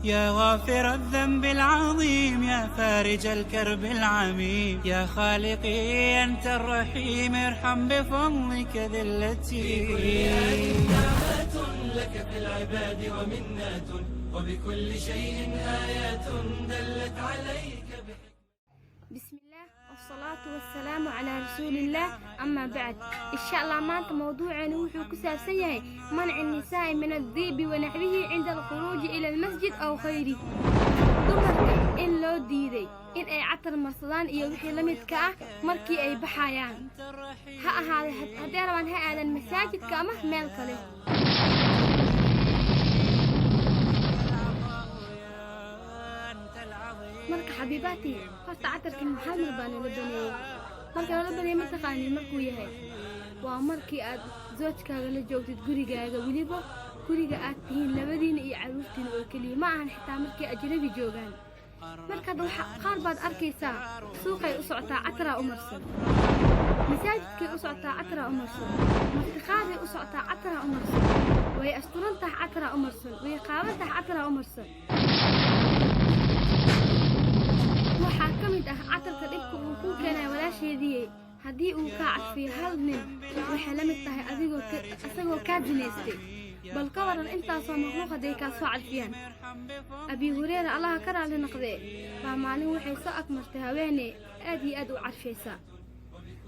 يا غافر الذنب العظيم يا فارج الكرب العميم يا خالقي أنت الرحيم ارحم بفضلك ذلتي. نعمة لك في العباد ومنة وبكل شيء آيات دلت عليك بسم الله والصلاة والسلام على رسول الله. أما بعد إن شاء الله maanta موضوعنا wuxuu ku saabsan yahay منع النساء من الذئب ونحوه عند الخروج إلى المسجد أو غيره. dumarka in loo diiday in ay catar marsadaan iyo wixii la midka ah markii ay baxayaan, ha ahaade haddii rabaan ha aadan masaajidka ama meel kale. marka xabiibaati horta catarkan maxaa baan la baneeyay marka la baneeyay ma taqaaniin markuu yahay waa markii aad zoojkaaga la joogtid gurigaaga waliba guriga aad tihiin labadiina iyo caruurtiina oo kaliya ma ahan xitaa markii ajnabi joogaan. marka waxa qaar baad arkaysaa suuqay u socotaa catara u marsan, masaajidkay u socotaa catara u marsan, martiqaaday u socotaa catara u marsan, way asturantahay catara u marsan, way qaabantahay catara u marsan. waxaa ka mid ah catarka dhibka uu ku keenay walaasheedii haddii uu ka cadfiyo hal nin waxay la mid tahay asagoo kaa zinaystay. bal ka waran intaasoo makhluuq hadday kaa soo cadfiyaan. abi hureyre allaha ka raali noqdee baa maalin waxay soo agmartay haweeney aad iyo aad u cadfaysa.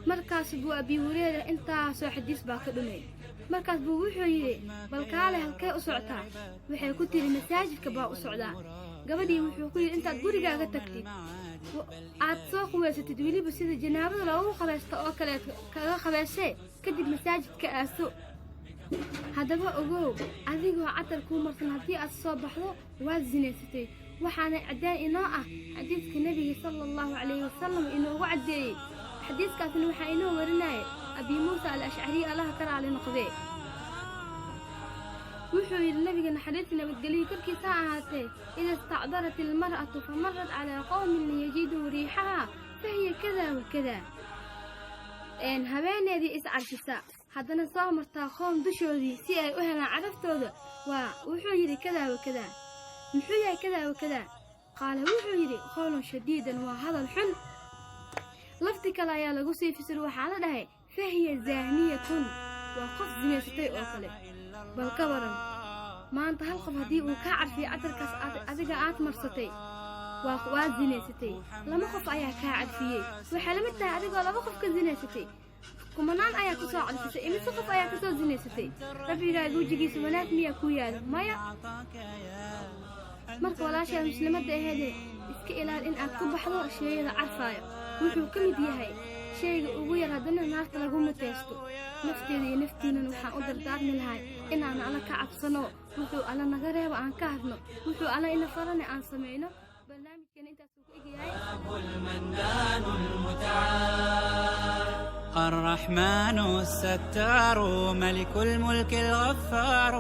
markaas buu abi hureyre intaasoo xadiis baa ka dhumay. markaas buu wuxuu yidhi bal kaale halkee u socotaa? waxay ku tiri masaajidka baa u socdaa. gabadhii wuxuu ku yidhi intaad gurigaaga tagtid aad soo quweysatid weliba sida janaabada loogu qabaysto oo kaleed kaga qabaysee kadib masaajidka aaso. haddaba ogow adigoo catar kuu marsan haddii aad soo baxdo waad zinaysatay. waxaana caddaan inoo ah xadiiska nebiga sala allahu calayhi wasalam inoogu caddeeyey. xadiiskaasna waxaa inoo warinaya abi muusa al-ashcari allaha ka raali noqdee. wuxuu yidhi nabiga naxariista nabadgelyo korkiisa ha ahaatee ida istacdarat ilmar'atu famarat calaa qowmin liyajiduu riixaha fahiya kada wakada. haweeneedii iscarfisa haddana soo martaa qoom dushoodii si ay u helaan caraftooda wuxuu yidhi kada wakada. muxuu yahay kada wakada? qaala wuxuu yidhi qowlun shadiidan waa hadal xun. lafti kale ayaa lagu sii fisir waxaa la dhahay fahiya zaaniyatun waa qof zinaysatay oo kale. bal ka waran maanta hal qof haddii uu kaa cadfiyo catarkaas adiga aad marsatay waa zinaysatay. lama qof ayaa kaa cadfiyey waxay la mid tahay adigoo laba qof ka zinaysatay. kumanaan ayaa ku soo cadfisay imise qof ayaa ka soo zinaysatay. rabbigaaga wejigiisa wanaag miyaa ku yaalo? maya. marka walaashaa muslimadda aheedee iska ilaal in aad ku baxdo sheeyada carfaayo. wuxuu ka mid yahay shayga ugu yar haddana naarta lagu muteysto. nafteeda iyo naftiinan waxaan u dardaarmi lahay inaan alla ka cabsano, wuxuu alla naga reebo aan ka hadno, wuxuu alla ina farane aan samayno. barnaamijkan intaasuu ku egyahay. المنان المتعال الرحمن الستار ملك الملك الغفار